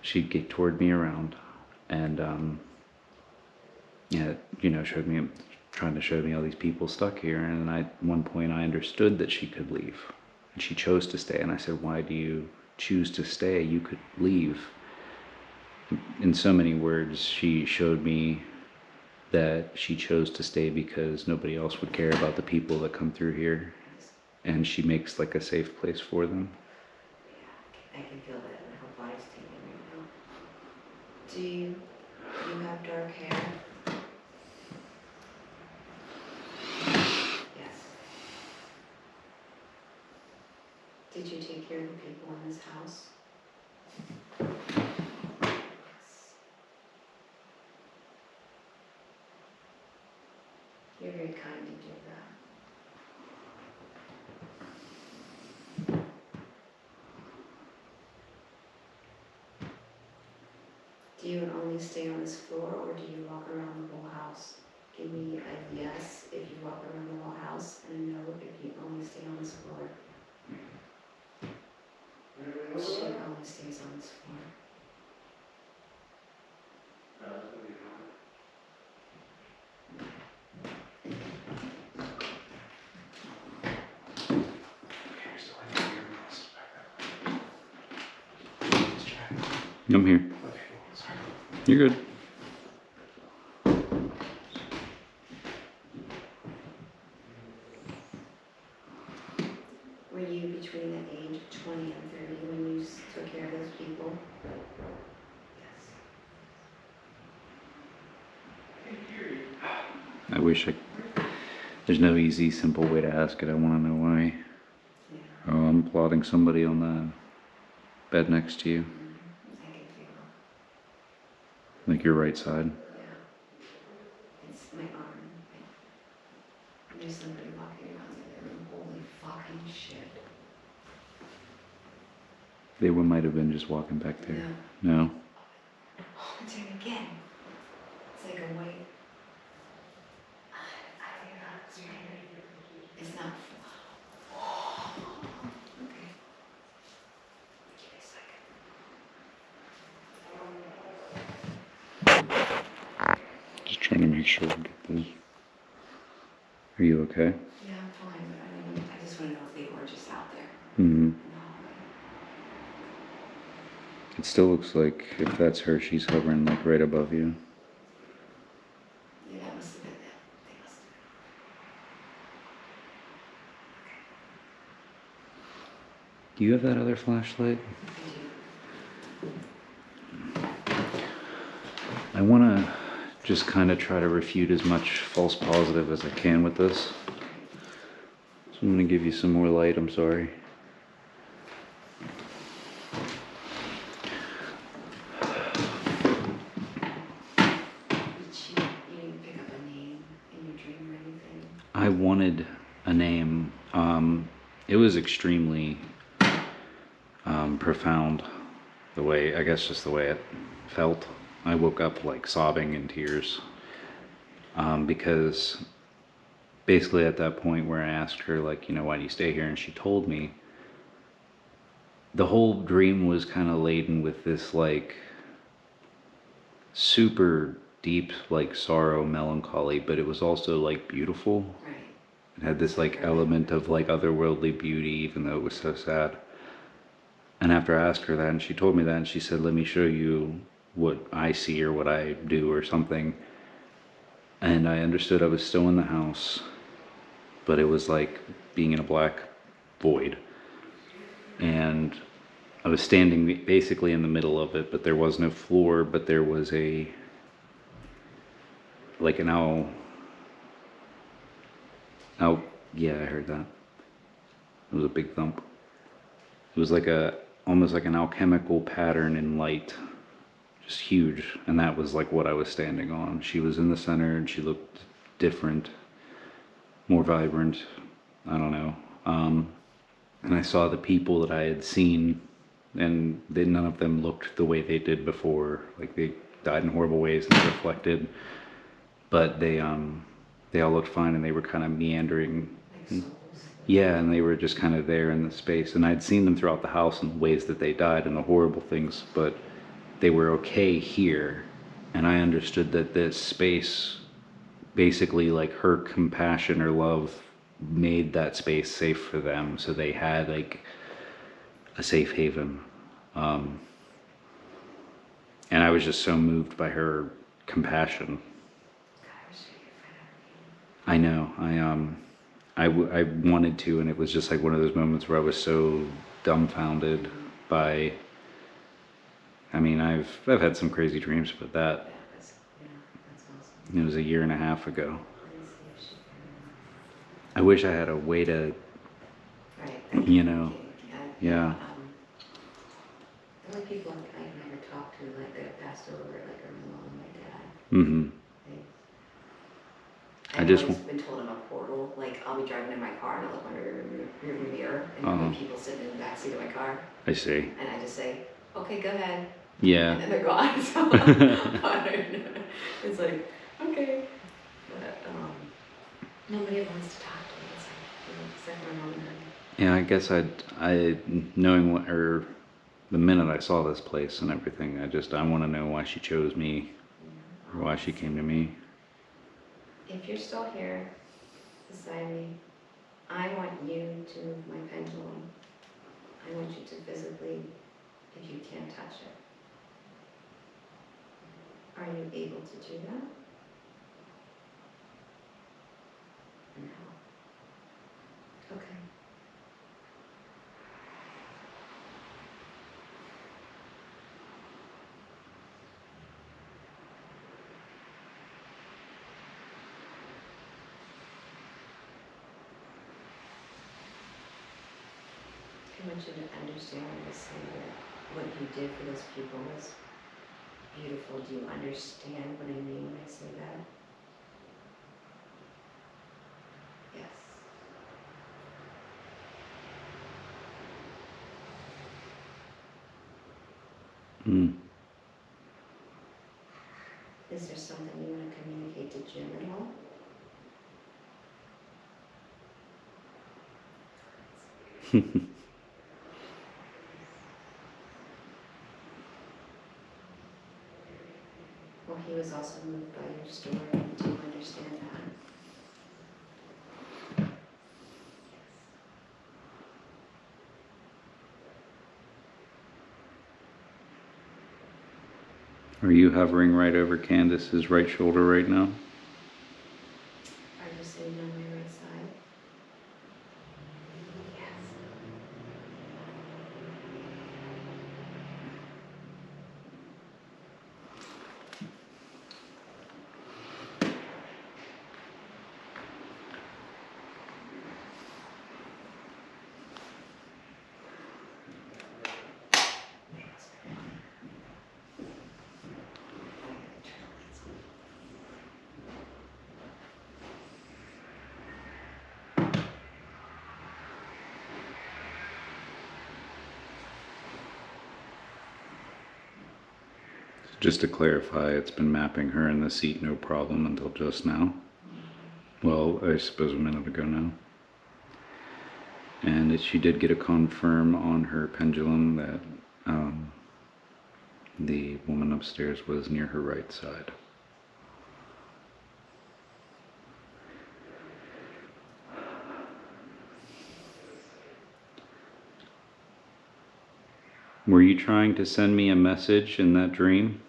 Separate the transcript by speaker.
Speaker 1: she toured me around and, yeah, you know, trying to show me all these people stuck here. And at one point I understood that she could leave and she chose to stay. And I said, why do you choose to stay? You could leave. In so many words, she showed me that she chose to stay because nobody else would care about the people that come through here, and she makes like a safe place for them.
Speaker 2: Yeah, I can feel that in her body's tingling right now. Do you have dark hair? Yes. Did you take care of the people in this house? Yes. You're very kind to do that. Do you only stay on this floor or do you walk around the whole house? Give me a yes if you walk around the whole house and a no if you only stay on this floor. She only stays on this floor.
Speaker 1: I'm here. You're good.
Speaker 2: Were you between the age of 20 and 30 when you took care of those people? Yes.
Speaker 1: I wish there's no easy, simple way to ask it. I want to know why.
Speaker 2: Yeah.
Speaker 1: Oh, I'm plotting somebody on the bed next to you.
Speaker 2: I can feel.
Speaker 1: Like your right side.
Speaker 2: Yeah. It's my arm. There's somebody walking around the room. Holy fucking shit.
Speaker 1: They might have been just walking back there. No?
Speaker 2: It's him again. It's like a white. It's not. Okay. Give me a second.
Speaker 1: Just trying to make sure we get this. Are you okay?
Speaker 2: Yeah, I'm fine, but I just want to know if they were just out there.
Speaker 1: Mm-hmm.
Speaker 2: No.
Speaker 1: It still looks like if that's her, she's hovering like right above you.
Speaker 2: Yeah, that must have been it. They must have
Speaker 1: Do you have that other flashlight? I want to just kind of try to refute as much false positive as I can with this. So I'm going to give you some more light. I'm sorry.
Speaker 2: You didn't pick up a name in your dream or anything?
Speaker 1: I wanted a name. It was extremely profound, I guess just the way it felt. I woke up like sobbing in tears because basically at that point where I asked her, like, you know, why do you stay here? And she told me, the whole dream was kind of laden with this like super deep like sorrow, melancholy, but it was also like beautiful.
Speaker 2: Right.
Speaker 1: It had this like element of like otherworldly beauty, even though it was so sad. And after I asked her that, and she told me that, and she said, let me show you what I see or what I do or something. And I understood I was still in the house, but it was like being in a black void. And I was standing basically in the middle of it, but there was no floor, but there was like an owl. Oh, yeah, I heard that. It was a big thump. It was like almost like an alchemical pattern in light, just huge. And that was like what I was standing on. She was in the center and she looked different, more vibrant. I don't know. And I saw the people that I had seen, and none of them looked the way they did before. Like they died in horrible ways and reflected, but they all looked fine and they were kind of meandering. Yeah, and they were just kind of there in the space. And I'd seen them throughout the house in the ways that they died and the horrible things, but they were okay here. And I understood that this space, basically like her compassion or love made that space safe for them. So they had like a safe haven. And I was just so moved by her compassion.
Speaker 2: God, I wish I could find out.
Speaker 1: I know. I wanted to, and it was just like one of those moments where I was so dumbfounded by. I mean, I've had some crazy dreams, but that
Speaker 2: That was, yeah, that's awesome.
Speaker 1: it was a year and a half ago.
Speaker 2: Let's see if she can.
Speaker 1: I wish I had a way to,
Speaker 2: Right.
Speaker 1: you know,
Speaker 2: Yeah.
Speaker 1: yeah.
Speaker 2: The only people I've never talked to, like, that have passed over, like, are my mom and my dad.
Speaker 1: Mm-hmm. I
Speaker 2: I've
Speaker 1: just
Speaker 2: always been told I'm a portal. Like, I'll be driving in my car and I'll look under the rearview mirror and there'll be people sitting in the backseat of my car.
Speaker 1: I see.
Speaker 2: And I just say, okay, go ahead.
Speaker 1: Yeah.
Speaker 2: And then they're gone. So I don't know. It's like, okay. But nobody ever wants to talk to me. It's like, except my mom and dad.
Speaker 1: Yeah, I guess I knowing what, or the minute I saw this place and everything, I want to know why she chose me, or why she came to me.
Speaker 2: If you're still here beside me, I want you to move my pendulum. I want you to physically, if you can't touch it. Are you able to do that? No. Okay. I want you to understand when I say that what you did for those people was beautiful. Do you understand what I mean when I say that? Yes.
Speaker 1: Mm.
Speaker 2: Is there something you want to communicate to Jim at all? Well, he was also moved by your story. Do you understand that?
Speaker 1: Are you hovering right over Candace's right shoulder right now?
Speaker 2: Are you sitting on my right side? Yes.
Speaker 1: Just to clarify, it's been mapping her in the seat no problem until just now. Well, I suppose a minute ago now. And she did get a confirm on her pendulum that the woman upstairs was near her right side. Were you trying to send me a message in that dream?